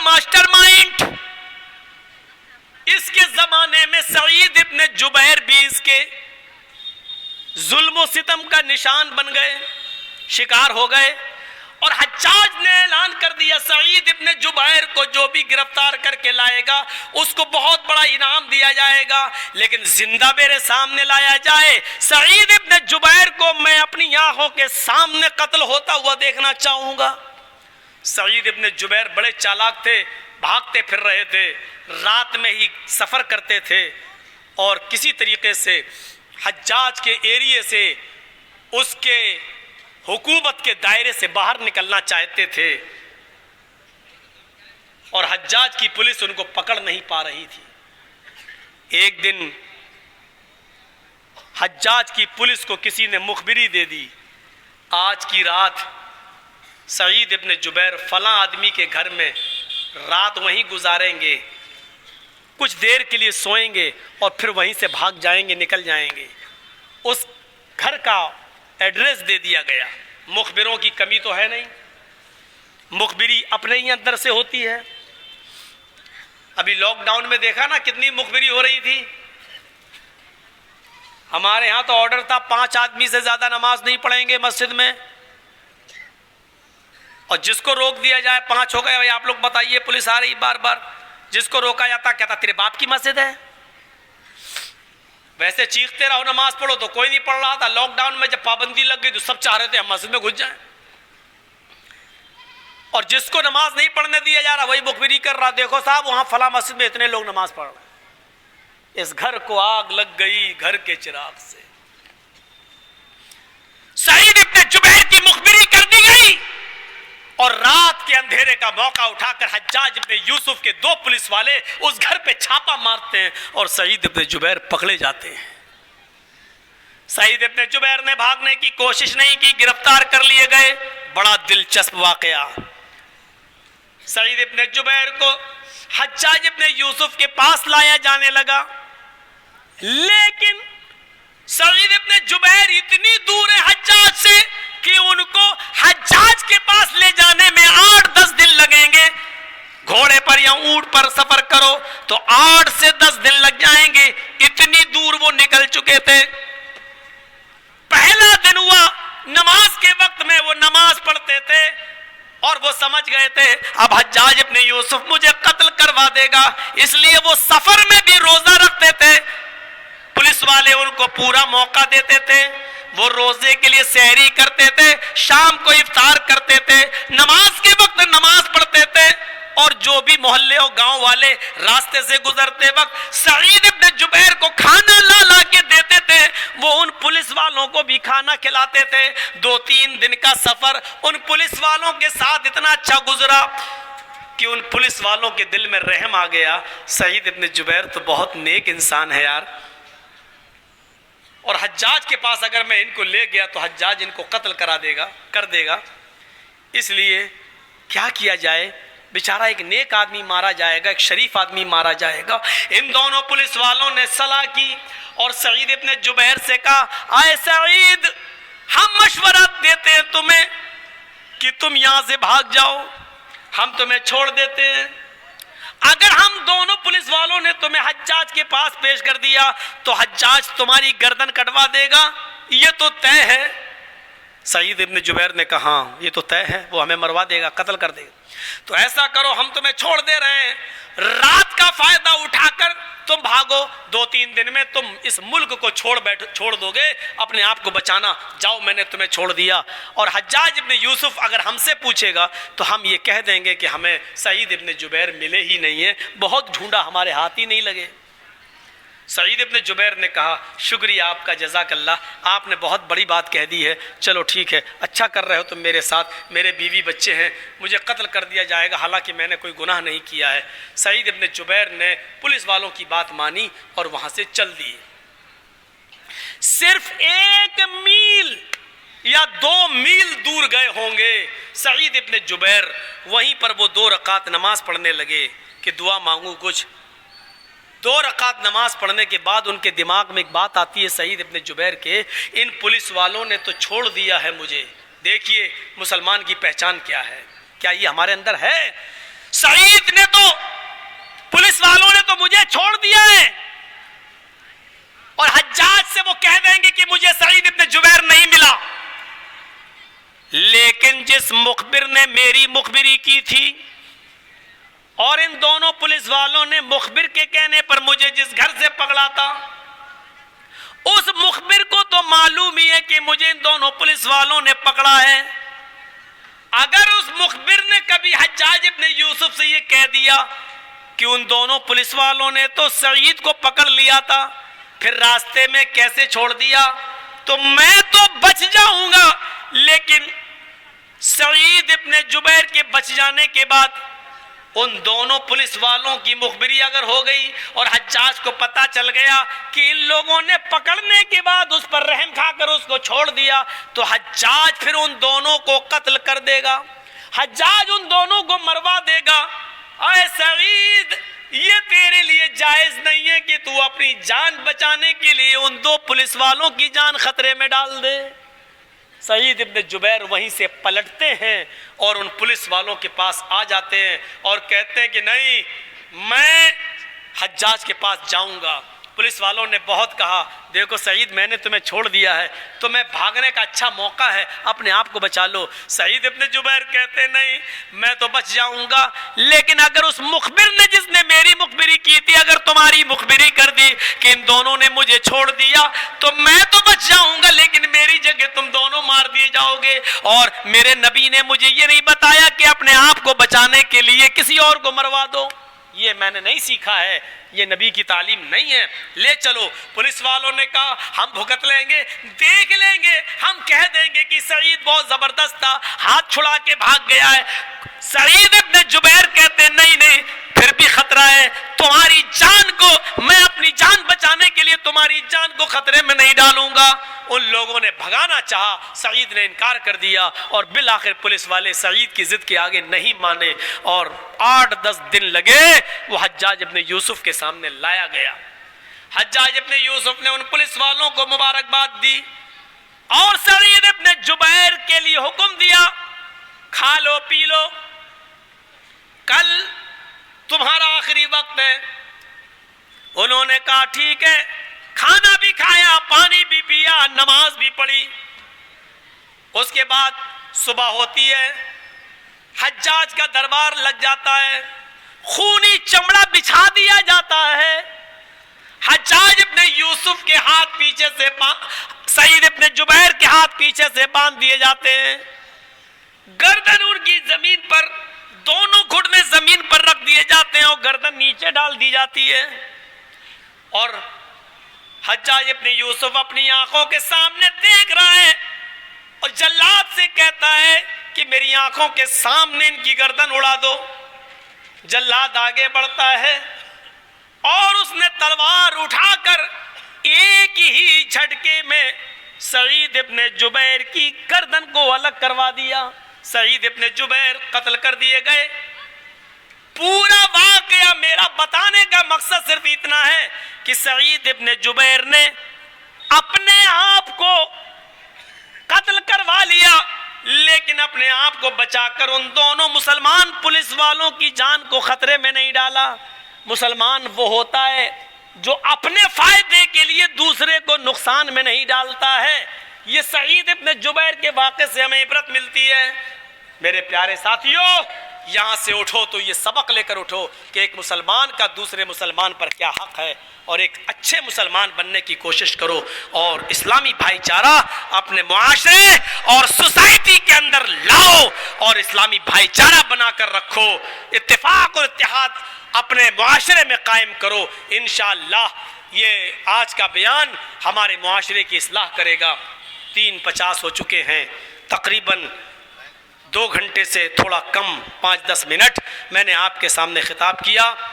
Master mind. اس کے زمانے میں سعید ابن جبیر بھی اس کے ظلم و ستم کا نشان بن گئے, شکار ہو گئے. اور حجاج نے اعلان کر دیا سعید ابن جبیر کو جو بھی گرفتار کر کے لائے گا اس کو بہت بڑا انعام دیا جائے گا, لیکن زندہ میرے سامنے لایا جائے. سعید ابن جبیر کو میں اپنی آنکھوں کے سامنے قتل ہوتا ہوا دیکھنا چاہوں گا. سعید ابن جبیر بڑے چالاک تھے, بھاگتے پھر رہے تھے, رات میں ہی سفر کرتے تھے اور کسی طریقے سے حجاج کے ایریے سے, اس کے حکومت کے دائرے سے باہر نکلنا چاہتے تھے, اور حجاج کی پولیس ان کو پکڑ نہیں پا رہی تھی. ایک دن حجاج کی پولیس کو کسی نے مخبری دے دی, آج کی رات سعید ابن جبیر فلاں آدمی کے گھر میں رات وہیں گزاریں گے, کچھ دیر کے لیے سوئیں گے اور پھر وہیں سے بھاگ جائیں گے, نکل جائیں گے. اس گھر کا ایڈریس دے دیا گیا. مخبروں کی کمی تو ہے نہیں, مخبری اپنے ہی اندر سے ہوتی ہے. ابھی لاک ڈاؤن میں دیکھا نا کتنی مخبری ہو رہی تھی. ہمارے ہاں تو آرڈر تھا 5 آدمی سے زیادہ نماز نہیں پڑھیں گے مسجد میں, اور جس کو روک دیا جائے 5 ہو گئے, بھائی آپ لوگ بتائیے, پولیس آ رہی بار بار, جس کو روکا جاتا کہتا تیرے باپ کی مسجد ہے. ویسے چیختے رہو نماز پڑھو تو کوئی نہیں پڑھ رہا تھا. لاک ڈاؤن میں جب پابندی لگ گئی تو سب چاہ رہے تھے ہم مسجد میں گھس جائیں, اور جس کو نماز نہیں پڑھنے دیا جا رہا وہی مخبری کر رہا, دیکھو صاحب وہاں فلاں مسجد میں اتنے لوگ نماز پڑھ رہے ہیں. اس گھر کو آگ لگ گئی گھر کے چراغ سے. سعید ابن جبیر کی مخبری کر دی گئی, اور رات کے اندھیرے کا موقع اٹھا کر حجاج ابن یوسف کے 2 پولیس والے اس گھر پہ چھاپا مارتے ہیں اور سعید ابن جبیر پکڑے جاتے ہیں. سعید ابن جبیر نے بھاگنے کی کوشش نہیں کی, گرفتار کر لیے گئے. بڑا دلچسپ واقعہ, سعید ابن جبیر کو حجاج ابن یوسف کے پاس لایا جانے لگا, لیکن سعید ابن جبیر اتنی دور ہے حجاج سے کہ ان کو حجاج کے پاس لے جانے میں 8-10 دن لگیں گے. گھوڑے پر یا اونٹ پر سفر کرو تو 8 سے 10 دن لگ جائیں گے, اتنی دور وہ نکل چکے تھے. پہلا دن ہوا, نماز کے وقت میں وہ نماز پڑھتے تھے اور وہ سمجھ گئے تھے اب حجاج ابن یوسف مجھے قتل کروا دے گا, اس لیے وہ سفر میں بھی روزہ رکھتے تھے. پولیس والے ان کو پورا موقع دیتے تھے, وہ روزے کے لیے سحری کرتے تھے, شام کو افطار کرتے تھے, نماز کے وقت نماز پڑھتے تھے, اور جو بھی محلے اور گاؤں والے راستے سے گزرتے وقت سعید ابن جبیر کو کھانا لا لا کے دیتے تھے, وہ ان پولیس والوں کو بھی کھانا کھلاتے تھے. 2-3 دن کا سفر ان پولیس والوں کے ساتھ اتنا اچھا گزرا کہ ان پولیس والوں کے دل میں رحم آ گیا, سعید ابن جبیر تو بہت نیک انسان ہے یار, اور حجاج کے پاس اگر میں ان کو لے گیا تو حجاج ان کو قتل کر دے گا, اس لیے کیا کیا جائے, بیچارہ ایک نیک آدمی مارا جائے گا, ایک شریف آدمی مارا جائے گا. ان دونوں پولیس والوں نے صلاح کی اور سعید ابن جبیر سے کہا آئے سعید, ہم مشورہ دیتے ہیں تمہیں کہ تم یہاں سے بھاگ جاؤ, ہم تمہیں چھوڑ دیتے ہیں. اگر ہم دونوں پولیس والوں نے تمہیں حجاج کے پاس پیش کر دیا تو حجاج تمہاری گردن کٹوا دے گا, یہ تو طے ہے. سعید ابن جبیر نے کہا ہاں یہ تو طے ہے, وہ ہمیں مروا دے گا, قتل کر دے گا. تو ایسا کرو, ہم تمہیں چھوڑ دے رہے ہیں, رات کا فائدہ اٹھا کر تم بھاگو, 2-3 دن میں تم اس ملک کو چھوڑ دو گے, اپنے آپ کو بچانا, جاؤ میں نے تمہیں چھوڑ دیا. اور حجاج ابن یوسف اگر ہم سے پوچھے گا تو ہم یہ کہہ دیں گے کہ ہمیں سعید ابن جبیر ملے ہی نہیں ہیں, بہت ڈھونڈا ہمارے ہاتھ ہی نہیں لگے. سعید ابن جبیر نے کہا شکریہ آپ کا, جزاک اللہ, آپ نے بہت بڑی بات کہہ دی ہے, چلو ٹھیک ہے, اچھا کر رہے ہو تم میرے ساتھ, میرے بیوی بچے ہیں, مجھے قتل کر دیا جائے گا حالانکہ میں نے کوئی گناہ نہیں کیا ہے. سعید ابن جبیر نے پولیس والوں کی بات مانی اور وہاں سے چل دیے. صرف 1 میل یا 2 میل دور گئے ہوں گے سعید ابن جبیر, وہیں پر وہ 2 رکعت نماز پڑھنے لگے کہ دعا مانگوں کچھ. 2 رکعت نماز پڑھنے کے بعد ان کے دماغ میں ایک بات آتی ہے سعید ابن جبیر کے, ان پولیس والوں نے تو چھوڑ دیا ہے مجھے, دیکھیے مسلمان کی پہچان کیا ہے, کیا یہ ہمارے اندر ہے؟ سعید نے تو پولیس والوں نے تو مجھے چھوڑ دیا ہے، اور حجاج سے وہ کہہ دیں گے کہ مجھے سعید ابن جبیر نہیں ملا، لیکن جس مخبر نے میری مخبری کی تھی اور ان دونوں پولیس والوں نے مخبر کے کہنے پر مجھے جس گھر سے پکڑا تھا، اس مخبر کو تو معلوم ہی ہے کہ مجھے ان دونوں پولیس والوں نے پکڑا ہے۔ اگر اس مخبر نے کبھی حجاج ابن یوسف سے یہ کہہ دیا کہ ان دونوں پولیس والوں نے تو سعید کو پکڑ لیا تھا، پھر راستے میں کیسے چھوڑ دیا، تو میں تو بچ جاؤں گا، لیکن سعید ابن جبیر کے بچ جانے کے بعد ان دونوں پولیس والوں کی مخبری اگر ہو گئی اور حجاج کو پتا چل گیا کہ ان لوگوں نے پکڑنے کے بعد اس پر رحم کھا کر اس کو چھوڑ دیا، تو حجاج پھر ان دونوں کو قتل کر دے گا، حجاج ان دونوں کو مروا دے گا۔ اے سعید، یہ تیرے لیے جائز نہیں ہے کہ تو اپنی جان بچانے کے لیے ان دو پولیس والوں کی جان خطرے میں ڈال دے۔ سعید ابن جبیر وہیں سے پلٹتے ہیں اور ان پولیس والوں کے پاس آ جاتے ہیں اور کہتے ہیں کہ نہیں، میں حجاج کے پاس جاؤں گا۔ پولیس والوں نے بہت کہا، دیکھو سعید، میں نے تمہیں چھوڑ دیا ہے، تمہیں بھاگنے کا اچھا موقع ہے، اپنے آپ کو بچا لو۔ سعید ابن جبیر کہتے نہیں، میں تو بچ جاؤں گا، لیکن اگر اس مخبر نے جس نے میری مخبری کی تھی اگر تمہاری مخبری کر دی کہ ان دونوں نے مجھے چھوڑ دیا تو میں تو بچ جاؤں گا، لیکن میری جگہ تم دونوں مار دیے جاؤ گے۔ اور میرے نبی نے مجھے یہ نہیں بتایا کہ اپنے آپ کو بچانے کے لیے کسی اور کو مروا دو، یہ میں نے نہیں سیکھا ہے، یہ نبی کی تعلیم نہیں ہے، لے چلو۔ پولیس والوں نے کہا ہم بھگت لیں گے، دیکھ لیں گے، ہم کہہ دیں گے کہ سعید بہت زبردست تھا، ہاتھ چھڑا کے بھاگ گیا ہے۔ سعید ابن جبیر کہتے نہیں نہیں، پھر بھی خطرہ ہے، تمہاری جان کو میں اپنی جان بچانے کے لیے تمہاری جان کو خطرے میں نہیں ڈالوں گا۔ ان لوگوں نے بھگانا چاہا، سعید نے انکار کر دیا اور بالآخر پولیس والے سعید کی ضد کے آگے نہیں مانے اور 8-10 دن لگے وہ حجاج ابن یوسف کے سامنے لایا گیا۔ حجاج ابن یوسف نے ان پولیس والوں کو مبارکباد دی اور سعید ابن جبیر کے لیے حکم دیا، کھا لو پی لو، کل تمہارا آخری وقت ہے۔ انہوں نے کہا ٹھیک ہے، کھانا بھی کھایا، پانی بھی پیا، نماز بھی پڑھی۔ اس کے بعد صبح ہوتی ہے، حجاج کا دربار لگ جاتا ہے، خونی چمڑا بچھا دیا جاتا ہے، حجاج ابن یوسف کے ہاتھ پیچھے سے سعید ابن جبیر کے ہاتھ پیچھے سے باندھ دیے جاتے ہیں، گردن ان کی زمین پر، دونوں گھٹنے زمین پر رکھ دیے جاتے ہیں اور گردن نیچے ڈال دی جاتی ہے، اور حجاج ابن یوسف اپنی آنکھوں کے سامنے دیکھ رہا ہے اور جلاد سے کہتا ہے کہ میری آنکھوں کے سامنے ان کی گردن اڑا دو۔ جلاد آگے بڑھتا ہے اور اس نے تلوار اٹھا کر ایک ہی جھٹکے میں سعید ابن جبیر کی گردن کو الگ کروا دیا۔ سعید ابن جبیر قتل کر دیے گئے۔ پورا واقعہ میرا بتانے کا مقصد صرف اتنا ہے کہ سعید ابن جبیر نے اپنے آپ کو قتل کروا لیا، لیکن اپنے آپ کو بچا کر ان دونوں مسلمان پولیس والوں کی جان کو خطرے میں نہیں ڈالا۔ مسلمان وہ ہوتا ہے جو اپنے فائدے کے لیے دوسرے کو نقصان میں نہیں ڈالتا ہے۔ یہ سعید ابن جبیر کے واقعے سے ہمیں عبرت ملتی ہے۔ میرے پیارے ساتھیوں، یہاں سے اٹھو تو یہ سبق لے کر اٹھو کہ ایک مسلمان کا دوسرے مسلمان پر کیا حق ہے، اور ایک اچھے مسلمان بننے کی کوشش کرو، اور اسلامی بھائی چارہ اپنے معاشرے اور سوسائٹی کے اندر لاؤ اور اسلامی بھائی چارہ بنا کر رکھو، اتفاق اور اتحاد اپنے معاشرے میں قائم کرو۔ انشاءاللہ یہ آج کا بیان ہمارے معاشرے کی اصلاح کرے گا۔ 3:50 ہو چکے ہیں، تقریباً 2 گھنٹے سے تھوڑا کم 5-10 منٹ میں نے آپ کے سامنے خطاب کیا۔